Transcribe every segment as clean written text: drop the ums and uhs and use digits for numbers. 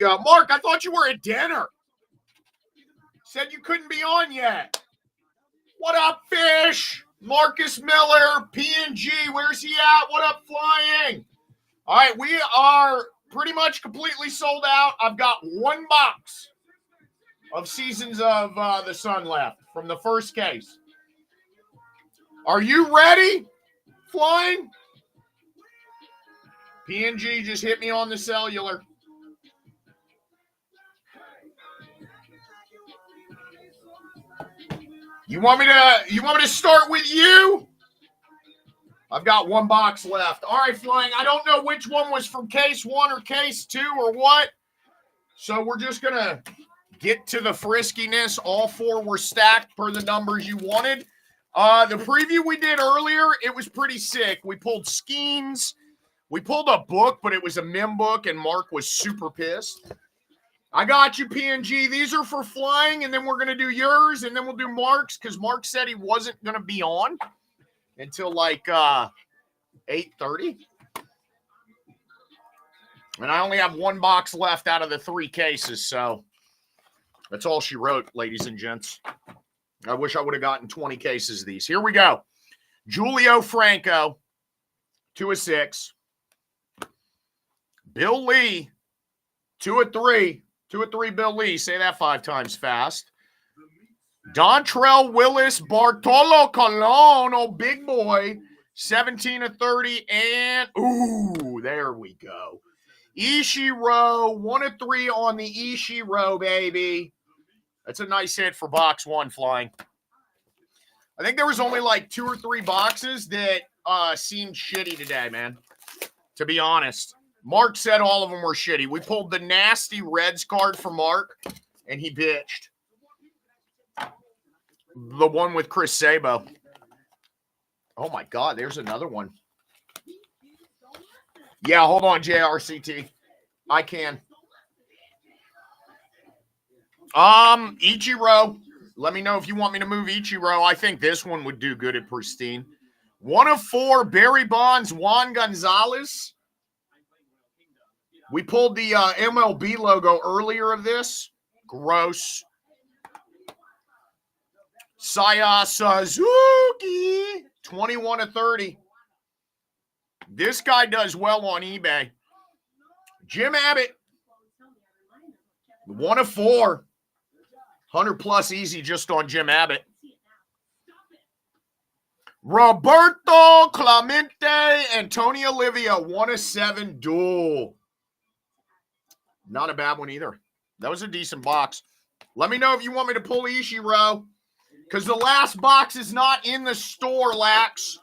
Mark, I thought you were at dinner. Said you couldn't be on yet. What up, Fish? Marcus Miller, P&G, where's he at? What up, Flying? All right, we are pretty much completely sold out. I've got one box of Seasons of the Sun left from the first case. Are you ready, Flying? P&G just hit me on the cellular. You want me to start with you? I've got one box left. All right, Flying. I don't know which one was from case 1 or case 2 or what. So we're just going to get to the friskiness. All 4 were stacked per the numbers you wanted. The preview we did earlier, it was pretty sick. We pulled Skeens. We pulled a book, but it was a mem book, and Mark was super pissed. I got you, P&G. These are for Flying, and then we're going to do yours, and then we'll do Mark's, because Mark said he wasn't going to be on until like 8:30. And I only have one box left out of the 3 cases, so that's all she wrote, ladies and gents. I wish I would have gotten 20 cases of these. Here we go. Julio Franco, 2 of 6. Bill Lee, 2 of 3. 2 of 3, Bill Lee. Say that 5 times fast. Dontrell Willis, Bartolo Colon, oh, big boy, 17 of 30. And, ooh, there we go. Ichiro, 1 of 3 on the Ichiro, baby. That's a nice hit for box 1, Flying. I think there was only like 2 or 3 boxes that seemed shitty today, man, to be honest. Mark said all of them were shitty. We pulled the nasty Reds card for Mark, and he bitched. The one with Chris Sabo. Oh, my God. There's another one. Yeah, hold on, JRCT. I can. Ichiro. Let me know if you want me to move Ichiro. I think this one would do good at Pristine. 1 of 4, Barry Bonds, Juan Gonzalez. We pulled the MLB logo earlier of this. Gross. Saya Suzuki, 21 of 30. This guy does well on eBay. Jim Abbott, 1 of 4. 100 plus easy just on Jim Abbott. Roberto Clemente and Tony Olivia, 1 of 7 duel. Not a bad one either. That was a decent box. Let me know if you want me to pull Ichiro, because the last box is not in the store, Lax.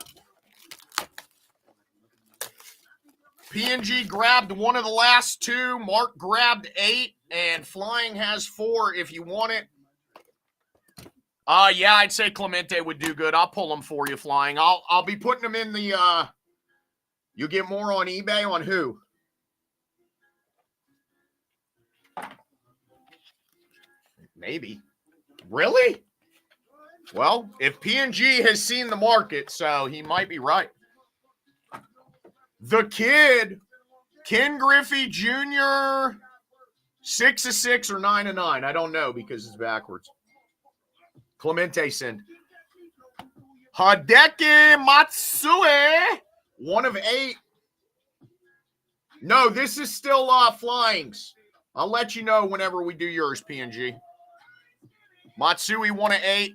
P&G grabbed 1 of the last 2. Mark grabbed 8, and Flying has 4 if you want it. Yeah, I'd say Clemente would do good. I'll pull them for you, Flying. I'll be putting them in the you get more on eBay on who? Maybe. Really? Well, if P&G has seen the market, so he might be right. The Kid, Ken Griffey Jr., 6 of 6 or 9 of 9. I don't know because it's backwards. Clemente send. Hideki Matsue, 1 of 8. No, this is still Flying's. I'll let you know whenever we do yours, P&G. Matsui, 1 of 8.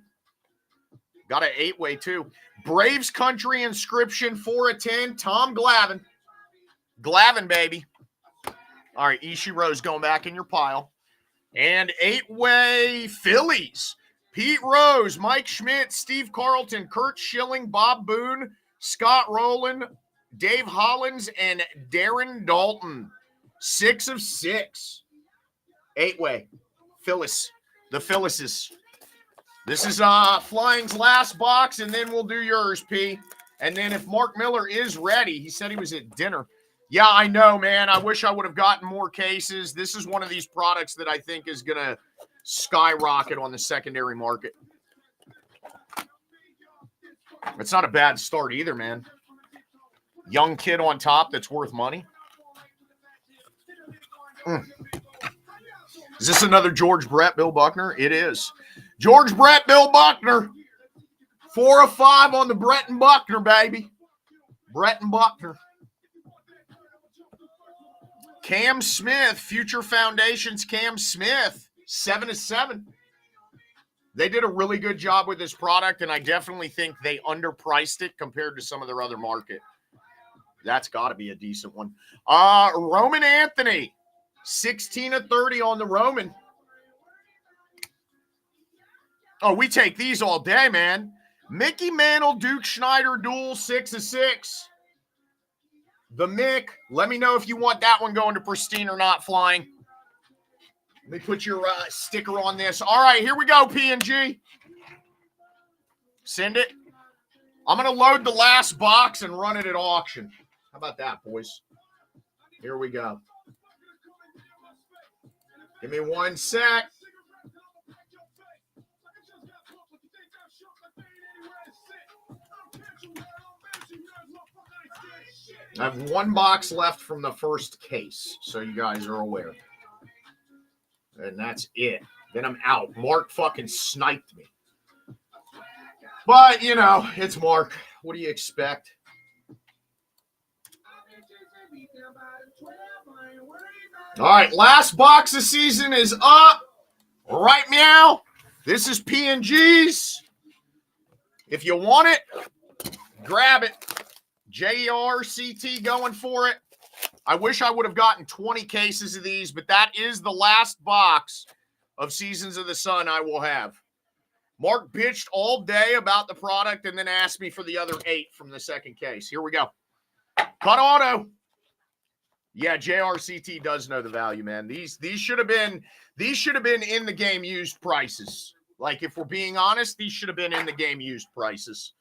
Got an 8-way, too. Braves Country Inscription, 4 of 10. Tom Glavine. Glavine, baby. All right, Ishiro's going back in your pile. And 8-way Phillies. Pete Rose, Mike Schmidt, Steve Carlton, Kurt Schilling, Bob Boone, Scott Rowland, Dave Hollins, and Darren Dalton. 6 of 6. 8-way. Phyllis. The Phyllises. This is Flying's last box, and then we'll do yours, P. And then if Mark Miller is ready, he said he was at dinner. Yeah, I know, man. I wish I would have gotten more cases. This is one of these products that I think is going to skyrocket on the secondary market. It's not a bad start either, man. Young kid on top that's worth money. Is this another George Brett, Bill Buckner? It is. George Brett, Bill Buckner. 4 of 5 on the Brett and Buckner, baby. Brett and Buckner. Cam Smith, Future Foundations, Cam Smith, 7 of 7. They did a really good job with this product, and I definitely think they underpriced it compared to some of their other market. That's got to be a decent one. Roman Anthony, 16 of 30 on the Roman. Oh, we take these all day, man. Mickey Mantle, Duke Schneider duel, 6 of 6. The Mick, let me know if you want that one going to pristine or not, Flying. Let me put your sticker on this. All right, here we go, P&G. Send it. I'm going to load the last box and run it at auction. How about that, boys? Here we go. Give me 1 sec. I have 1 box left from the first case, so you guys are aware. And that's it. Then I'm out. Mark fucking sniped me. But, you know, it's Mark. What do you expect? All right, last box of season is up. Right meow. This is P&G's. If you want it, grab it. JRCT going for it. I wish I would have gotten 20 cases of these, but that is the last box of Seasons of the Sun I will have. Mark bitched all day about the product and then asked me for the other 8 from the second case. Here we go. Cut auto. Yeah, JRCT does know the value, man. These should have been in the game used prices. Like, if we're being honest, these should have been in the game used prices.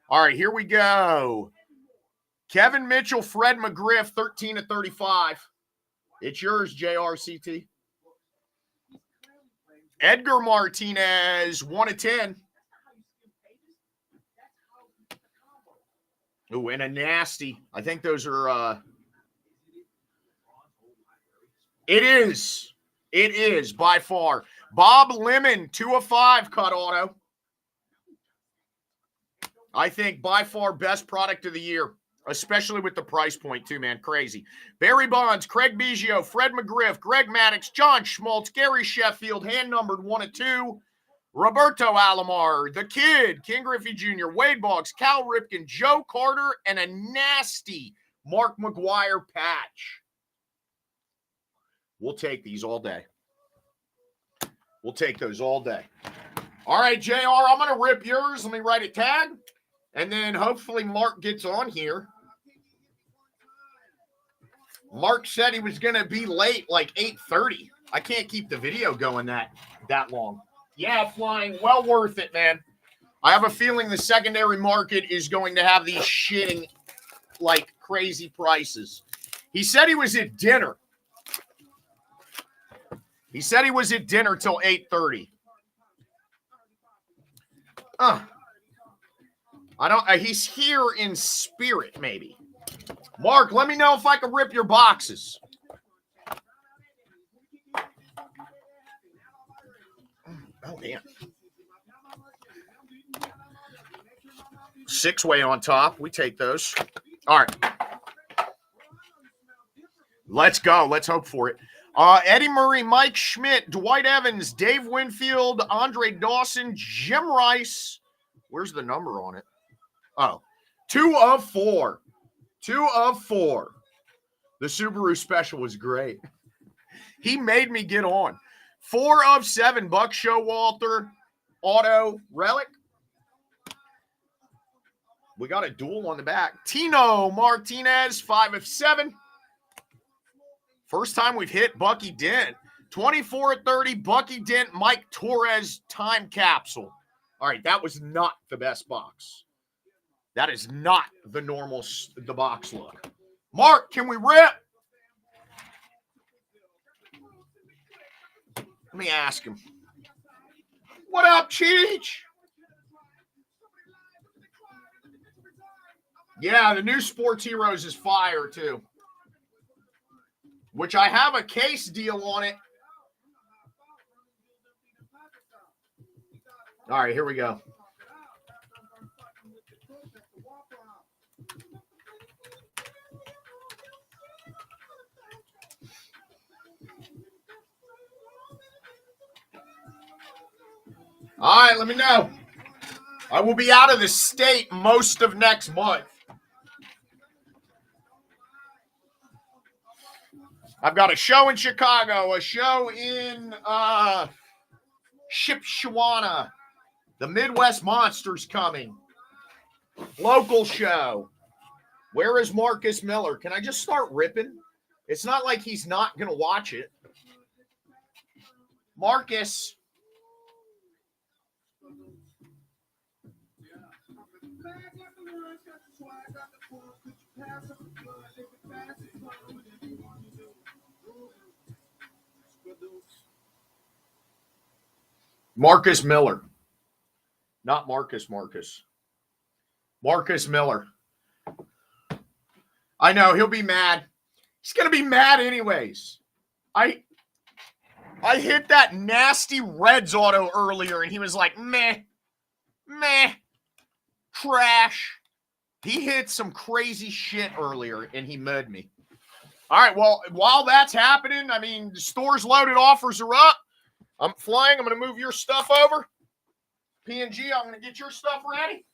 All right, here we go. Kevin Mitchell, Fred McGriff, 13 of 35. It's yours, JRCT. Edgar Martinez, 1 of 10. Ooh, and a nasty. I think those are It is by far. Bob Lemon, 2 of 5 cut auto. I think by far best product of the year, especially with the price point too, man. Crazy. Barry Bonds, Craig Biggio, Fred McGriff, Greg Maddux, John Schmaltz, Gary Sheffield, hand numbered 1 of 2. Roberto Alomar, The Kid, King Griffey Jr., Wade Boggs, Cal Ripken, Joe Carter, and a nasty Mark McGwire patch. We'll take these all day. We'll take those all day. All right, JR, I'm going to rip yours. Let me write a tag. And then hopefully Mark gets on here. Mark said he was going to be late, like 8:30. I can't keep the video going that long. Yeah, Flying, well worth it, man. I have a feeling the secondary market is going to have these shitting like crazy prices. He said he was at dinner. He said he was at dinner till 8:30. He's here in spirit, maybe. Mark, let me know if I can rip your boxes. Oh, man. 6-way on top. We take those. All right. Let's go. Let's hope for it. Eddie Murray, Mike Schmidt, Dwight Evans, Dave Winfield, Andre Dawson, Jim Rice. Where's the number on it? Oh, 2 of 4. 2 of 4. The Subaru special was great. He made me get on. 4 of 7. Buck Showalter, auto, relic. We got a duel on the back. Tino Martinez, 5 of 7. First time we've hit Bucky Dent. 24 of 30, Bucky Dent, Mike Torres time capsule. All right, that was not the best box. That is not the box look. Mark, can we rip? Let me ask him. What up, Cheech? Yeah, the new Sports Heroes is fire, too. Which I have a case deal on it. All right, here we go. All right, let me know. I will be out of the state most of next month. I've got a show in Chicago, a show in Shipshewana. The Midwest Monster's coming. Local show. Where is Marcus Miller? Can I just start ripping? It's not like he's not going to watch it. Marcus. Marcus Miller. Not Marcus. Marcus Miller. I know, he'll be mad. He's going to be mad anyways. I hit that nasty Reds auto earlier, and he was like, meh, trash. He hit some crazy shit earlier, and he mud me. All right, well, while that's happening, I mean, the store's loaded, offers are up. I'm flying. I'm going to move your stuff over. PNG, I'm going to get your stuff ready.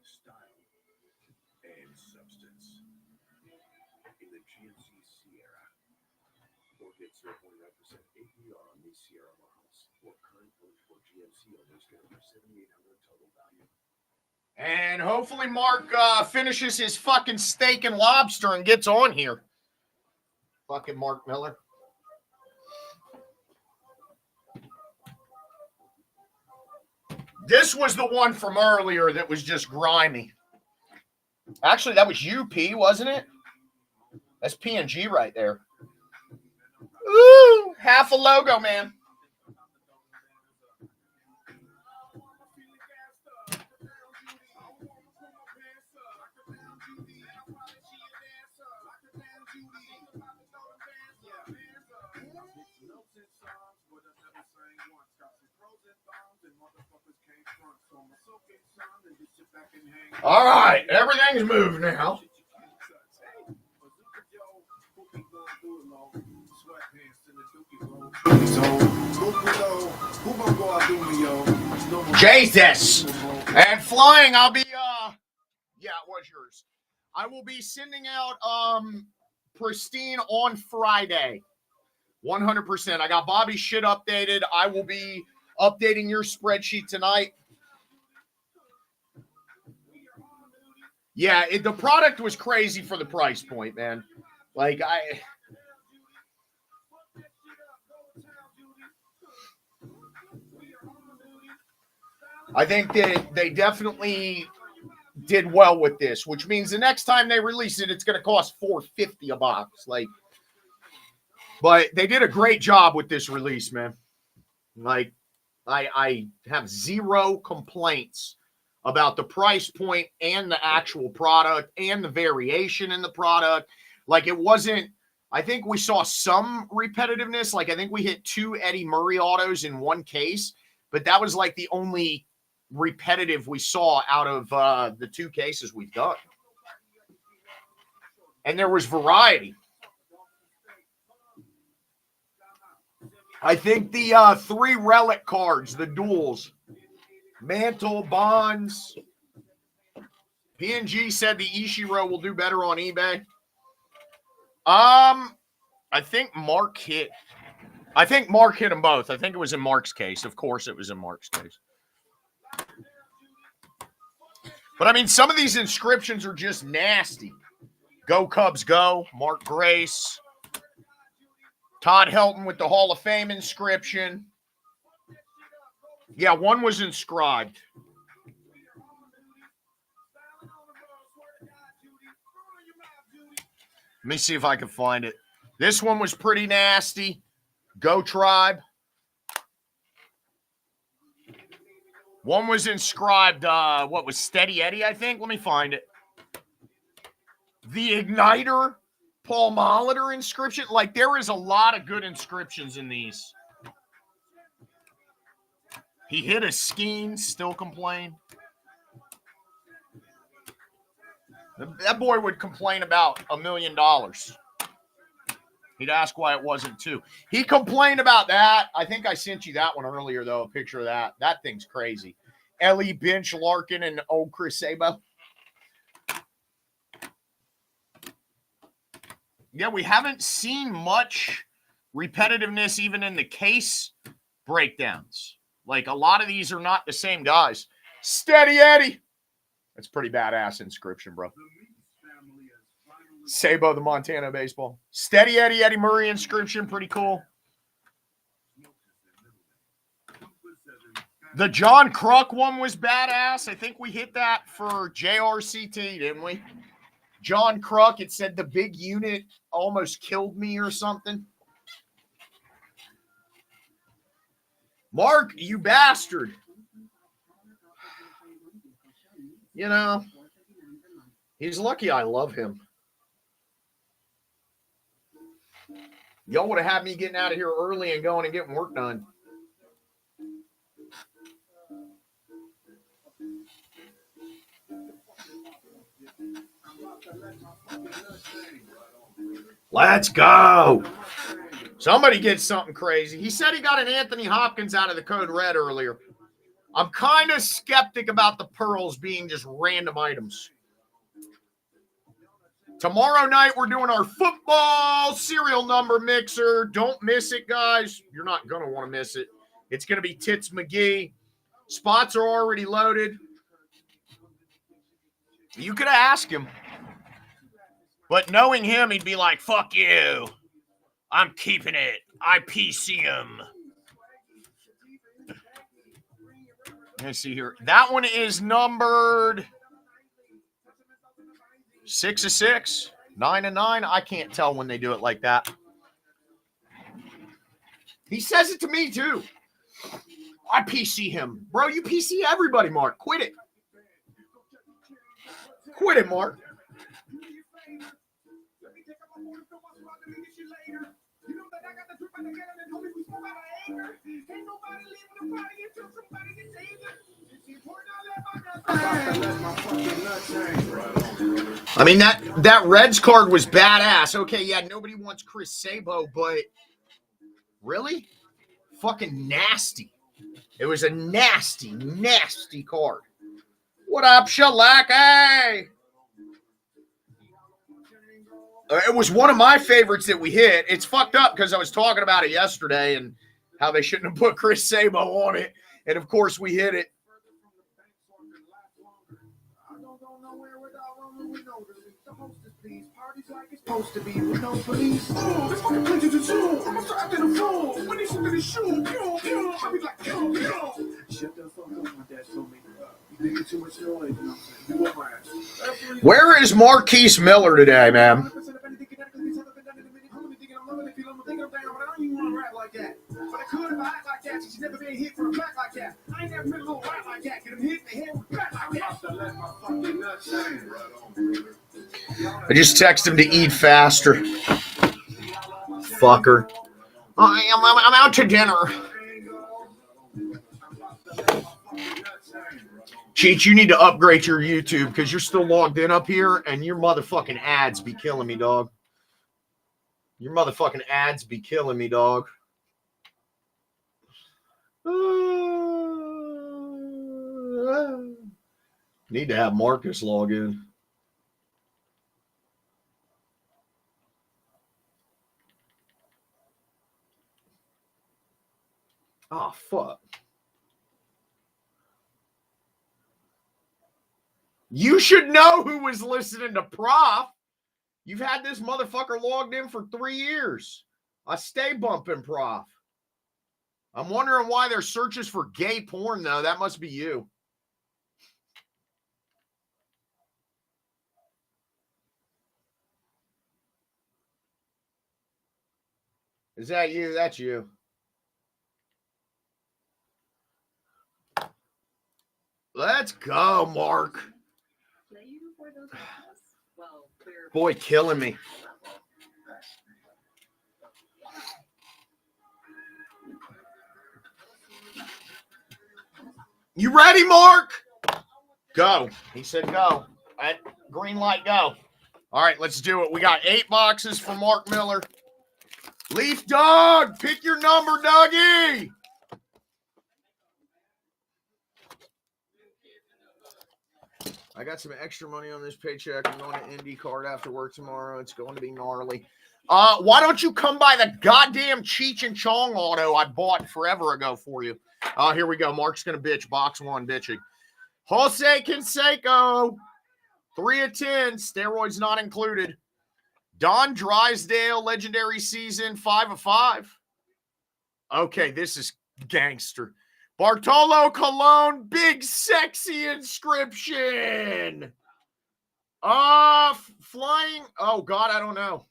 Style and substance in the GMC Sierra. Or get 0.9% APR on these Sierra models. Or current 24 GMC owners get over $7,800 total value. And hopefully Mark finishes his fucking steak and lobster and gets on here. Fucking Mark Miller. This was the one from earlier that was just grimy. Actually, that was UP, wasn't it? That's PNG right there. Ooh, half a logo, man. All right, everything's moved now. Jesus. And flying, I'll be yeah, it was yours. I will be sending out Pristine on Friday. 100%. I got Bobby's shit updated. I will be updating your spreadsheet tonight. Yeah, the product was crazy for the price point, man. Like, I think that they definitely did well with this, which means the next time they release it, it's going to cost $450 a box. Like, but they did a great job with this release, man. Like, I have zero complaints about the price point and the actual product and the variation in the product. Like, it wasn't, I think we saw some repetitiveness. Like, I think we hit 2 Eddie Murray autos in one case, but that was like the only repetitive we saw out of the 2 cases we've done. And there was variety. I think the 3 relic cards, the duels, Mantle, Bonds. PNG said the Ichiro will do better on eBay. I think Mark hit them both. I think it was in Mark's case. Of course it was in Mark's case. But I mean, some of these inscriptions are just nasty. Go Cubs go. Mark Grace. Todd Helton with the Hall of Fame inscription. Yeah, one was inscribed. Let me see if I can find it. This one was pretty nasty. Go Tribe. One was inscribed, what was Steady Eddie, I think? Let me find it. The Igniter Paul Molitor inscription. Like, there is a lot of good inscriptions in these. He hit a Skeen, still complain. That boy would complain about $1 million. He'd ask why it wasn't 2. He complained about that. I think I sent you that one earlier, though, a picture of that. That thing's crazy. Ellie Bench Larkin and old Chris Sabo. Yeah, we haven't seen much repetitiveness even in the case breakdowns. Like, a lot of these are not the same guys. Steady Eddie. That's pretty badass inscription, bro. Sabo, the Montana baseball. Steady Eddie, Eddie Murray inscription, pretty cool. The John Kruk one was badass. I think we hit that for JRCT, didn't we? John Kruk, it said the big unit almost killed me or something. Mark, you bastard. You know, he's lucky I love him. Y'all would have had me getting out of here early and going and getting work done. Let's go. Somebody gets something crazy. He said he got an Anthony Hopkins out of the Code Red earlier. I'm kind of skeptic about the pearls being just random items. Tomorrow night, we're doing our football serial number mixer. Don't miss it, guys. You're not going to want to miss it. It's going to be Tits McGee. Spots are already loaded. You could ask him. But knowing him, he'd be like, fuck you. I'm keeping it. I PC him. Let me see here. That one is numbered 6 of 6, 9 of 9. I can't tell when they do it like that. He says it to me, too. I PC him. Bro, you PC everybody, Mark. Quit it. Quit it, Mark. I mean, that Reds card was badass. Okay, yeah, nobody wants Chris Sabo, but really? Fucking nasty. It was a nasty, nasty card. What up, Shalaka? It was one of my favorites that we hit. It's fucked up because I was talking about it yesterday and how they shouldn't have put Chris Sabo on it. And, of course, we hit it. Supposed to be with no police. Oh, this fucking place is a zoo. I'm gonna after the fool. When he shoot in his shoe, I'll be like, shut the fuck up, my dad told me. You think too much noise, you know what I'm saying? You want my ass. Where is Marquise Miller today, man? I just text him to eat faster. Fucker. I'm out to dinner. Cheech, you need to upgrade your YouTube because you're still logged in up here and your motherfucking ads be killing me, dog. Your motherfucking ads be killing me, dog. Need to have Marcus log in. Oh, fuck. You should know who was listening to Prof. You've had this motherfucker logged in for 3 years. I stay bumping Prof. I'm wondering why there's searches for gay porn, though. That must be you. Is that you? That's you. Let's go, Mark. Boy, killing me. You ready, Mark? Go. He said go. Green light, go. All right, let's do it. We got 8 boxes for Mark Miller. Leaf Doug, pick your number, Dougie. I got some extra money on this paycheck. I'm going to Indy card after work tomorrow. It's going to be gnarly. Why don't you come by the goddamn Cheech and Chong auto I bought forever ago for you? Here we go. Mark's going to bitch. Box 1 bitching. Jose Canseco, 3 of 10. Steroids not included. Don Drysdale, legendary season, 5 of 5. Okay, this is gangster. Bartolo Colon, big sexy inscription. Flying. Oh, God, I don't know.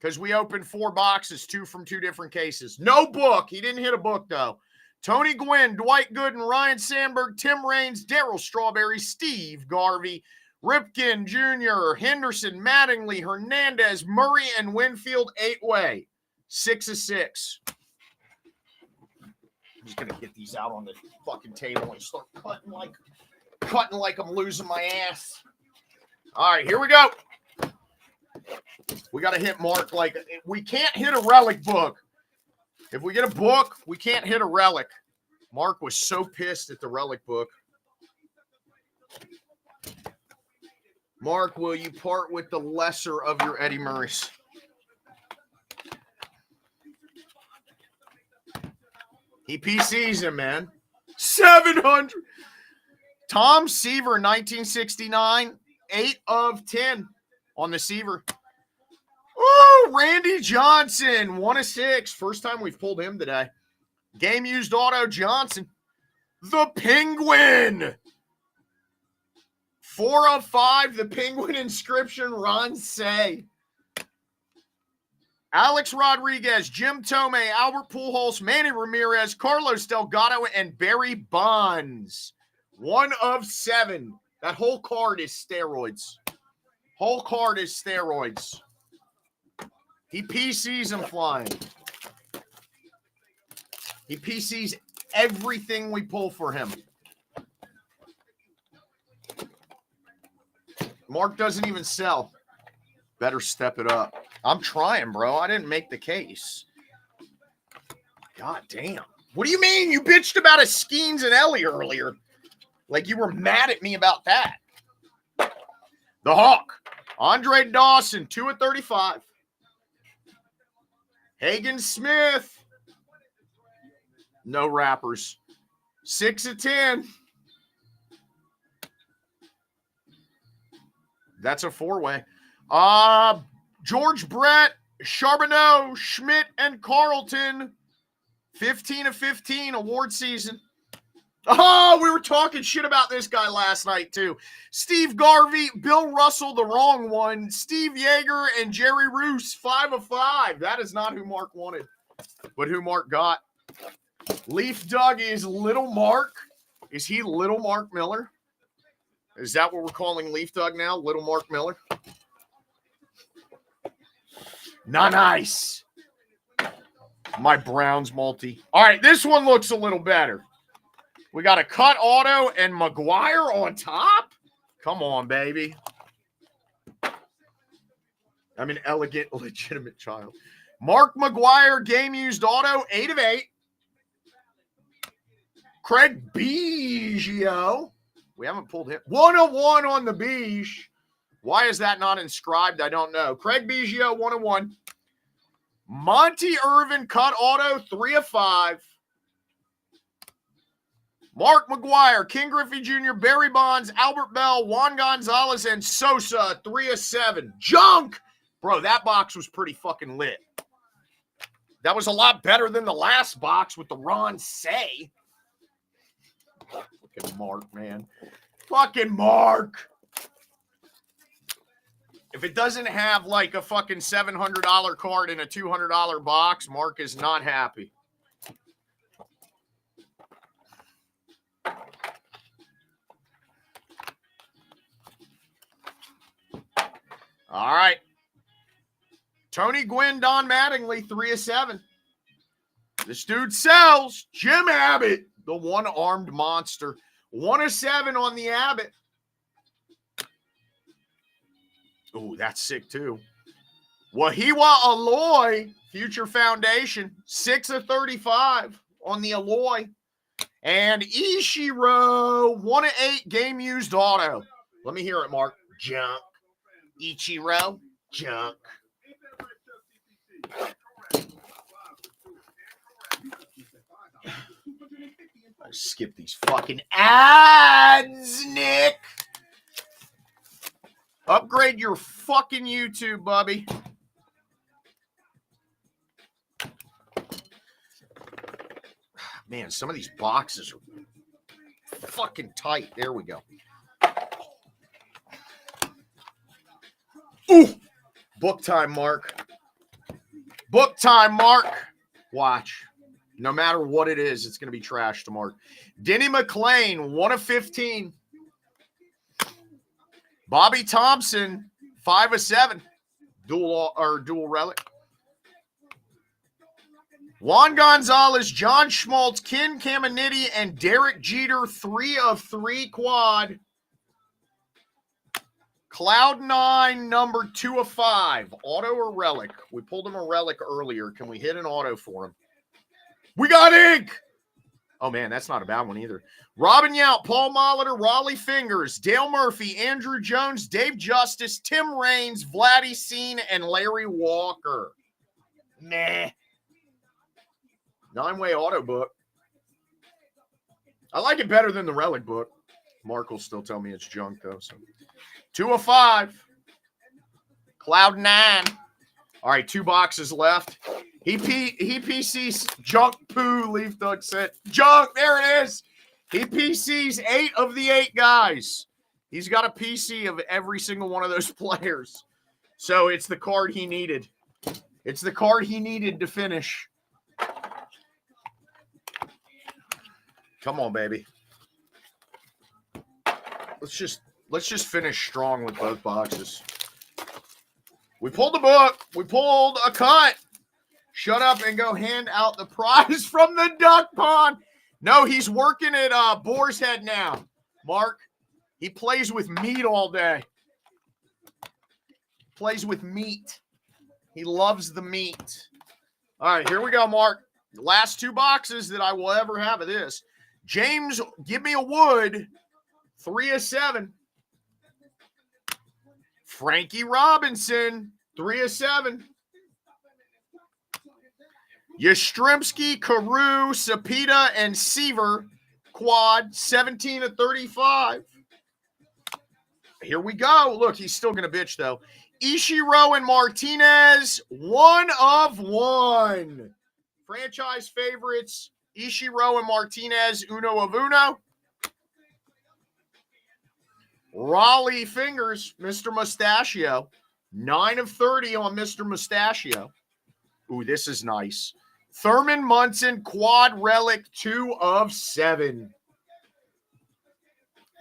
Because we opened 4 boxes, 2 from 2 different cases. No book. He didn't hit a book, though. Tony Gwynn, Dwight Gooden, Ryan Sandberg, Tim Raines, Darryl Strawberry, Steve Garvey, Ripken Jr., Henderson, Mattingly, Hernandez, Murray, and Winfield 8-way. 6 of 6. I'm just going to get these out on the fucking table and start cutting like I'm losing my ass. All right, here we go. We got to hit Mark like we can't hit a relic book. If we get a book, we can't hit a relic. Mark was so pissed at the relic book. Mark, will you part with the lesser of your Eddie Murrays? He PCs him, man. 700. Tom Seaver, 1969. 8 of 10 on the Seaver. Ooh, Randy Johnson, 1 of 6. First time we've pulled him today. Game used auto Johnson. The Penguin. 4 of 5. The Penguin inscription, Ron Say. Alex Rodriguez, Jim Tomei, Albert Pujols, Manny Ramirez, Carlos Delgado, and Barry Bonds. 1 of 7. That whole card is steroids. Whole card is steroids. He PCs him flying. He PCs everything we pull for him. Mark doesn't even sell. Better step it up. I'm trying, bro. I didn't make the case. God damn. What do you mean? You bitched about a Skeens and Ellie earlier. Like you were mad at me about that. The Hawk. Andre Dawson, 2 of 35. Hagen Smith. No wrappers. 6 of 10. That's a 4-way. George Brett, Charbonneau, Schmidt, and Carlton. 15 of 15 award season. Oh, we were talking shit about this guy last night, too. Steve Garvey, Bill Russell, the wrong one. Steve Yeager and Jerry Roos, 5 of 5. That is not who Mark wanted, but who Mark got. Leaf Doug is Little Mark. Is he Little Mark Miller? Is that what we're calling Leaf Doug now? Little Mark Miller? Not nice. My Browns multi. All right, this one looks a little better. We got a cut auto and McGuire on top? Come on, baby. I'm an elegant, legitimate child. Mark McGuire, game used auto, 8 of 8. Craig Biggio. We haven't pulled him. 1 of 1 on the Beige. Why is that not inscribed? I don't know. Craig Biggio, 1 of 1. Monty Irvin, cut auto, 3 of 5. Mark McGuire, King Griffey Jr., Barry Bonds, Albert Bell, Juan Gonzalez, and Sosa, 3 of 7. Junk! Bro, that box was pretty fucking lit. That was a lot better than the last box with the Ron Say. Fucking Mark, man. Fucking Mark. If it doesn't have like a fucking $700 card in a $200 box, Mark is not happy. All right. Tony Gwynn, Don Mattingly, 3 of 7. This dude sells. Jim Abbott, The one-armed monster. 1 of 7 on the Abbott. Oh, that's sick too. Wahiwa Alloy, Future Foundation. 6 of 35 on the Alloy. And Ichiro, 1 of 8 game used auto. Let me hear it, Mark. Junk. Ichiro, junk. I skip these fucking ads, Nick. Upgrade your fucking YouTube, Bubby. Man, some of these boxes are fucking tight. There we go. Ooh! Book time, Mark. Book time, Mark. Watch. No matter what it is, it's going to be trash to Mark. Denny McClain, 1 of 15. Bobby Thompson, 5 of 7. Dual relic. Juan Gonzalez, John Schmaltz, Ken Caminiti, and Derek Jeter, 3 of 3 quad. Cloud9, number 2 of 5. Auto or relic? We pulled him a relic earlier. Can we hit an auto for him? We got ink! Oh, man, that's not a bad one either. Robin Yount, Paul Molitor, Raleigh Fingers, Dale Murphy, Andrew Jones, Dave Justice, Tim Raines, Vladdy Seen, and Larry Walker. Meh. 9-way auto book. I like it better than the relic book. Mark will still tell me it's junk, though. So 2 of 5. Cloud9. All right, 2 boxes left. He PCs junk poo, Leaf Duck said. Junk, there it is. He PCs 8 of the 8 guys. He's got a PC of every single one of those players. So it's the card he needed. It's the card he needed to finish. Come on, baby. Let's just finish strong with both boxes. We pulled the book. We pulled a cut. Shut up and go hand out the prize from the duck pond. No, he's working at Boar's Head now, Mark. He plays with meat all day. Plays with meat. He loves the meat. All right, here we go, Mark. The last 2 boxes that I will ever have of this. James, give me a wood. 3 of 7. Frankie Robinson, 3 of 7. Yastrzemski, Carew, Sapita, and Seaver, quad, 17 of 35. Here we go. Look, he's still going to bitch, though. Ichiro and Martinez, 1 of 1. Franchise favorites, Ichiro and Martinez, uno of uno. Raleigh Fingers, Mr. Mustachio, 9 of 30 on Mr. Mustachio. Ooh, this is nice. Thurman Munson, quad relic, 2 of 7.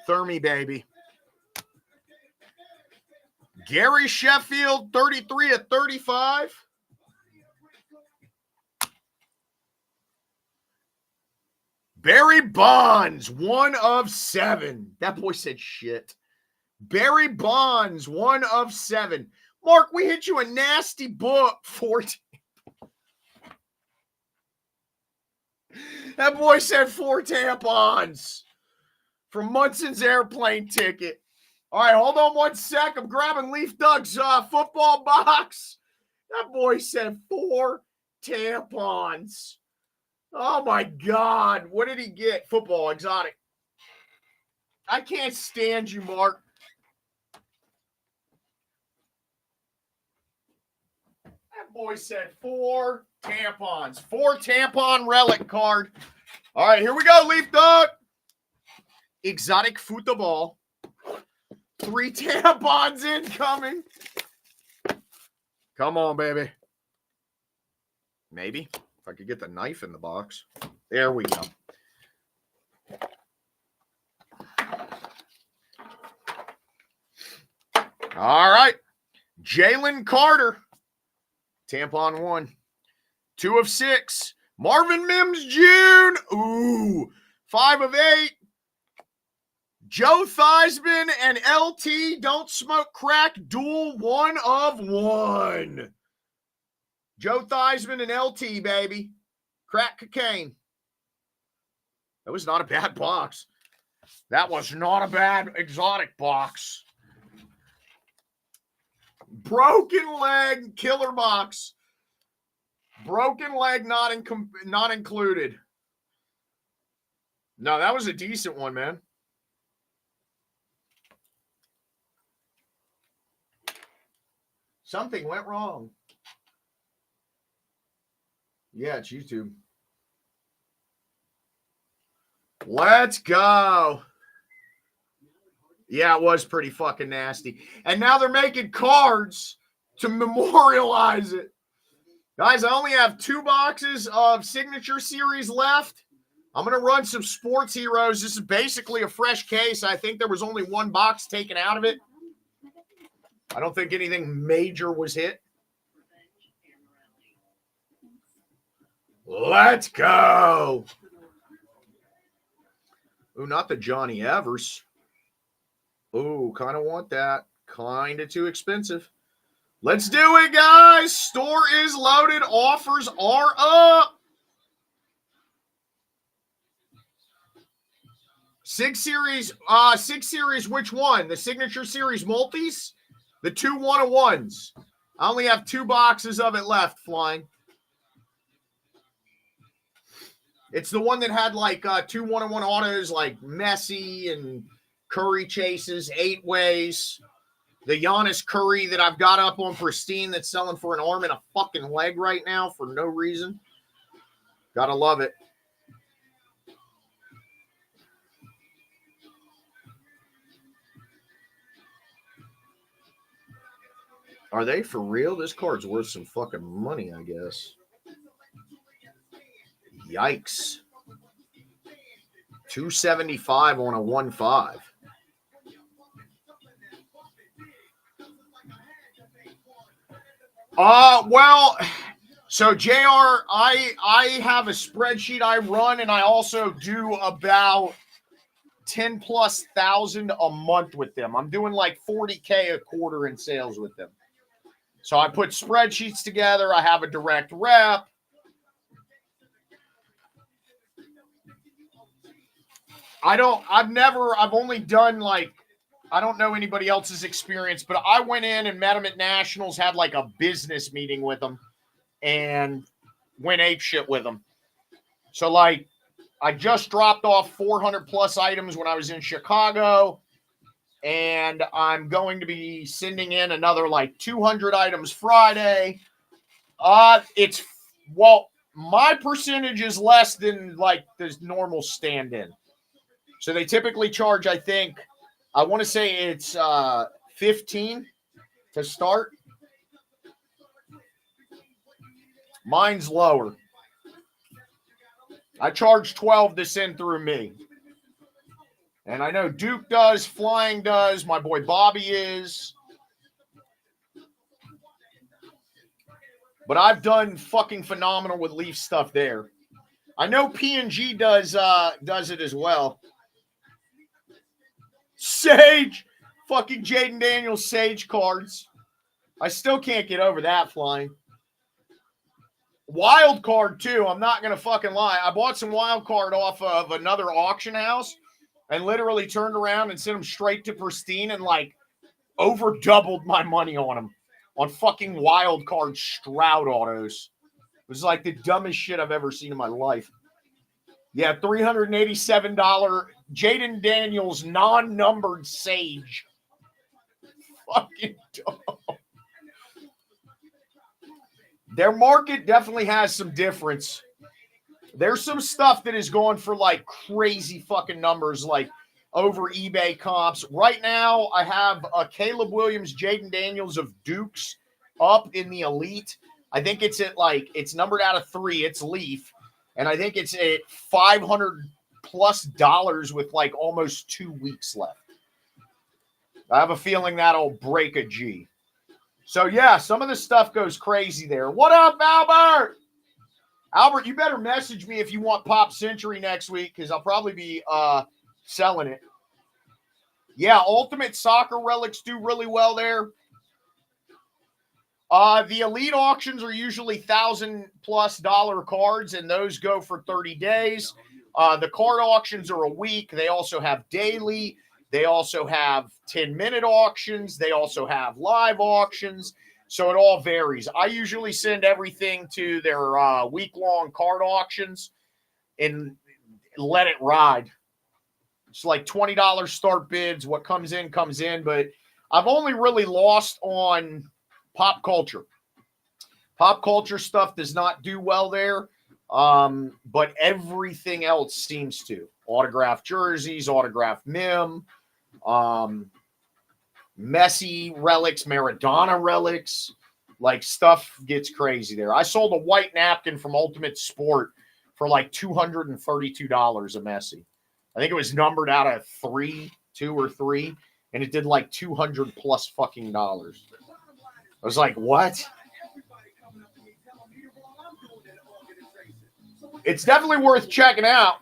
Thermy, baby. Gary Sheffield, 33 of 35. Barry Bonds, 1 of 7. That boy said shit. Barry Bonds, 1 of 7. Mark, we hit you a nasty book for... That boy said 4 tampons from Munson's airplane ticket. All right, hold on 1 sec. I'm grabbing Leaf Doug's football box. That boy said 4 tampons. Oh, my God. What did he get? Football, exotic. I can't stand you, Mark. That boy said 4 tampons. 4 tampon relic card. All right, here we go, Leaf Dog. Exotic football. 3 tampons incoming. Come on, baby. Maybe. If I could get the knife in the box. There we go. All right. Jalen Carter. Tampon 1. 2 of 6. Marvin Mims Jr. Ooh. 5 of 8. Joe Theismann and LT Don't Smoke Crack duel 1 of 1. Joe Theismann and LT, baby. Crack cocaine. That was not a bad box. That was not a bad exotic box. Broken leg killer box. Broken leg not included. No, that was a decent one, man. Something went wrong. Yeah, it's YouTube. Let's go. Yeah, it was pretty fucking nasty. And now they're making cards to memorialize it. Guys, I only have 2 boxes of Signature Series left. I'm going to run some Sports Heroes. This is basically a fresh case. I think there was only 1 box taken out of it. I don't think anything major was hit. Let's go. Ooh, not the Johnny Evers. Ooh, kind of want that. Kind of too expensive. Let's do it, guys. Store is loaded. Offers are up. 6 series, which one? The Signature Series multis? The 2 1-of-1s. I only have 2 boxes of it left, flying. It's the one that had like 2 1-of-1 autos like Messi and Curry chases, 8 ways. The Giannis Curry that I've got up on Pristine that's selling for an arm and a fucking leg right now for no reason. Gotta love it. Are they for real? This card's worth some fucking money, I guess. Yikes. $275 on a 1.5. Well, so JR, I have a spreadsheet I run, and I also do about 10,000+ a month with them. I'm doing like 40K a quarter in sales with them. So I put spreadsheets together. I have a direct rep. I've only done like, I don't know anybody else's experience, but I went in and met them at Nationals, had like a business meeting with them, and went apeshit with them. So like, I just dropped off 400+ items when I was in Chicago, and I'm going to be sending in another like 200 items Friday. My percentage is less than like the normal stand-in. So they typically charge, I think, I want to say it's 15 to start. Mine's lower. I charge 12 to send through me. And I know Duke does, Flying does, my boy Bobby is. But I've done fucking phenomenal with Leaf stuff there. I know P&G does it as well. Sage! Fucking Jaden Daniels Sage cards. I still can't get over that, Flying. Wild card, too. I'm not going to fucking lie. I bought some wild card off of another auction house and literally turned around and sent them straight to Pristine and like over doubled my money on them. On fucking wild card Stroud autos. It was like the dumbest shit I've ever seen in my life. Yeah, $387 Jaden Daniels non-numbered Sage. Fucking dumb. Their market definitely has some difference. There's some stuff that is going for like crazy fucking numbers, like over eBay comps. Right now, I have a Caleb Williams, Jaden Daniels of Dukes up in the Elite. I think it's at like, it's numbered out of 3. It's Leaf. And I think it's at $500+ with like almost 2 weeks left. I have a feeling that'll break a G. So yeah, some of the stuff goes crazy there. What up, Albert? Albert, you better message me if you want Pop Century next week because I'll probably be selling it. Yeah, Ultimate Soccer relics do really well there. The elite auctions are usually $1,000+ cards, and those go for 30 days. The card auctions are a week. They also have daily. They also have 10-minute auctions. They also have live auctions. So it all varies. I usually send everything to their week-long card auctions and let it ride. It's like $20 start bids. What comes in, comes in. But I've only really lost on pop culture. Pop culture stuff does not do well there. But everything else seems to. Autographed jerseys, autographed Mim, Messi relics, Maradona relics. Like, stuff gets crazy there. I sold a white napkin from Ultimate Sport for like $232 a Messi. I think it was numbered out of 2 or 3, and it did like $200+ fucking dollars. I was like, what? It's definitely worth checking out.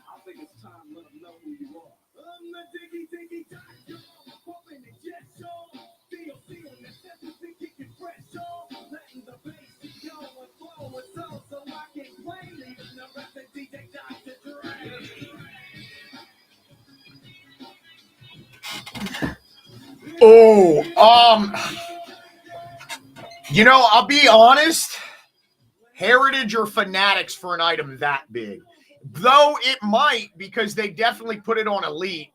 You know, I'll be honest. Heritage or Fanatics for an item that big. Though it might, because they definitely put it on Elite.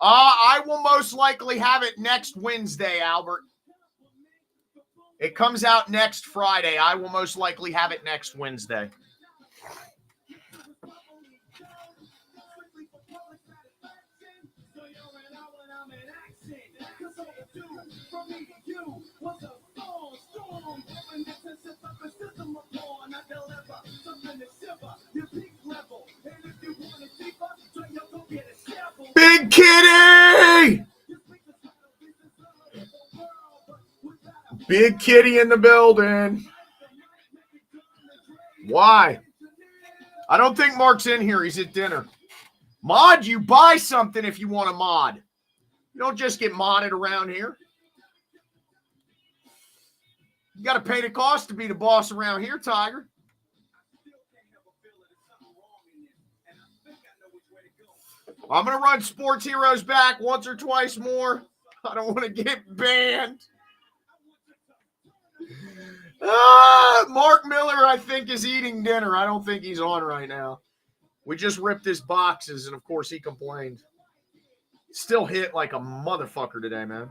I will most likely have it next Wednesday, Albert. It comes out next Friday. I will most likely have it next Wednesday. Big Kitty! Big Kitty in the building. Why? I don't think Mark's in here. He's at dinner. Mod, you buy something if you want a mod. You don't just get modded around here. You got to pay the cost to be the boss around here, Tiger. I'm going to run Sports Heroes back once or twice more. I don't want to get banned. Mark Miller, I think, is eating dinner. I don't think he's on right now. We just ripped his boxes, and, of course, he complained. Still hit like a motherfucker today, man.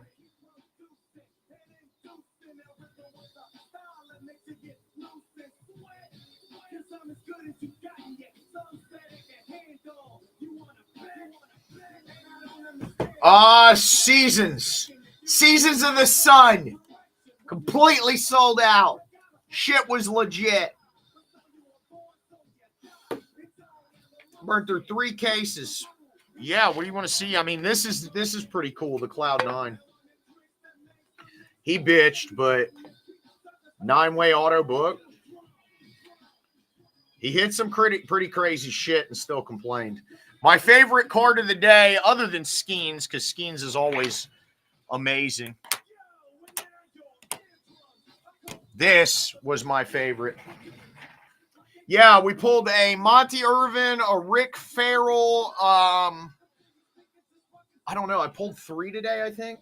Seasons of the Sun. Completely sold out. Shit was legit. Burned through 3 cases. Yeah, what do you want to see? I mean, this is pretty cool, the Cloud9. He bitched, but 9-way auto book. He hit some pretty crazy shit and still complained. My favorite card of the day, other than Skeens, because Skeens is always amazing. This was my favorite. Yeah, we pulled a Monty Irvin, a Rick Farrell. I don't know. I pulled 3 today, I think.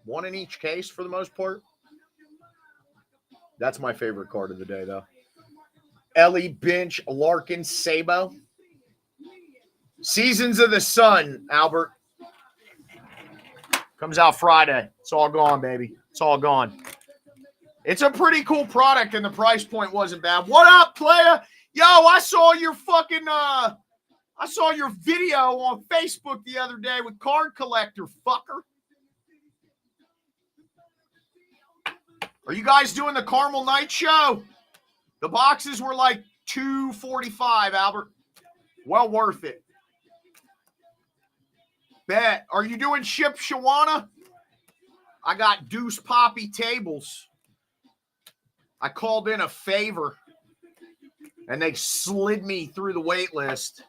1 in each case for the most part. That's my favorite card of the day, though. Ellie, Bench, Larkin, Sabo. Seasons of the Sun, Albert. Comes out Friday. It's all gone, baby. It's all gone. It's a pretty cool product, and the price point wasn't bad. What up, playa? Yo, I saw your fucking I saw your video on Facebook the other day with Card Collector, fucker. Are you guys doing the Carmel Night Show? The boxes were like $245, Albert. Well worth it. Bet. Are you doing Ship Shawana? I got Deuce Poppy tables. I called in a favor. and they slid me through the wait list.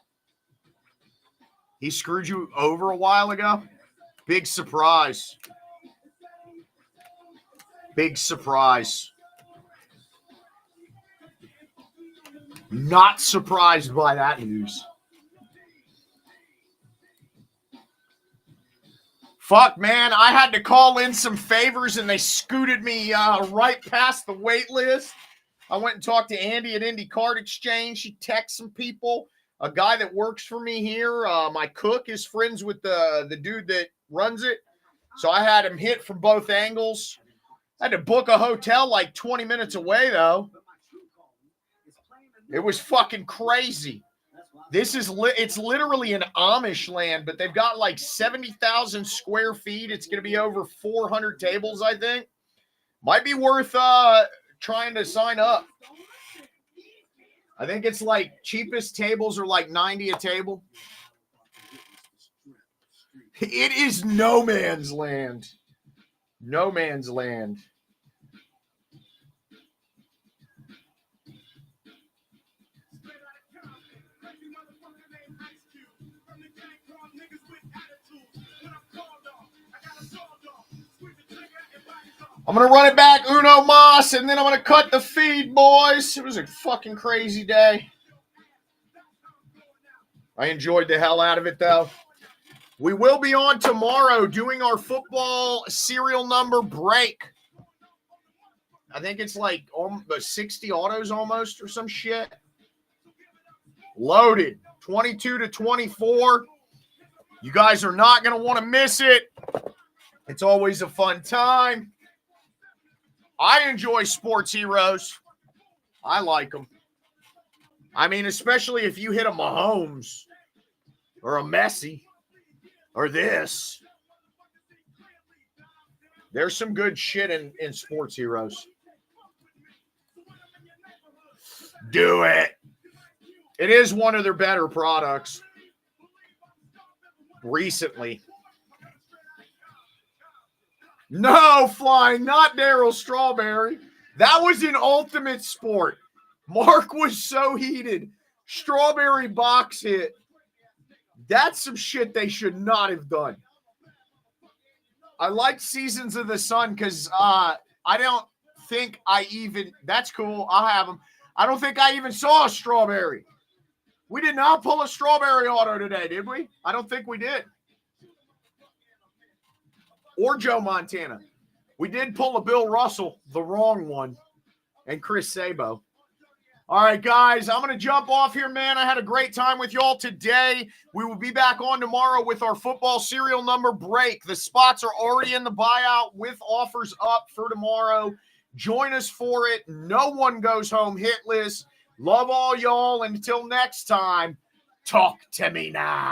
He screwed you over a while ago? Big surprise. Big surprise. Not surprised by that news. Fuck, man, I had to call in some favors and they scooted me right past the wait list. I went and talked to Andy at Indy Card Exchange. She texted some people. A guy that works for me here, my cook, is friends with the dude that runs it. So I had him hit from both angles. I had to book a hotel like 20 minutes away, though. It was fucking crazy. This is it's literally an Amish land, but they've got like 70,000 square feet. It's going to be over 400 tables, I think. Might be worth trying to sign up. I think it's like cheapest tables are like 90 a table. It is no man's land. No man's land. I'm going to run it back, Uno Mas, and then I'm going to cut the feed, boys. It was a fucking crazy day. I enjoyed the hell out of it, though. We will be on tomorrow doing our football serial number break. I think it's like 60 autos almost or some shit. Loaded. 22 to 24. You guys are not going to want to miss it. It's always a fun time. I enjoy sports heroes. I like them. I mean, especially if you hit a Mahomes or a Messi or this. There's some good shit in sports heroes. Do it. It is one of their better products recently. No, Flying, not Daryl Strawberry. That was in Ultimate Sport. Mark was so heated. Strawberry box hit. That's some shit they should not have done. I like Seasons of the Sun because I don't think I even... That's cool. I'll have them. I don't think I even saw a Strawberry. We did not pull a Strawberry auto today, did we? I don't think we did. Or Joe Montana. We did pull a Bill Russell, the wrong one, and Chris Sabo. All right, guys, I'm going to jump off here, man. I had a great time with y'all today. We will be back on tomorrow with our football serial number break. The spots are already in the buyout with offers up for tomorrow. Join us for it. No one goes home hitless. Love all y'all. Until next time, talk to me now.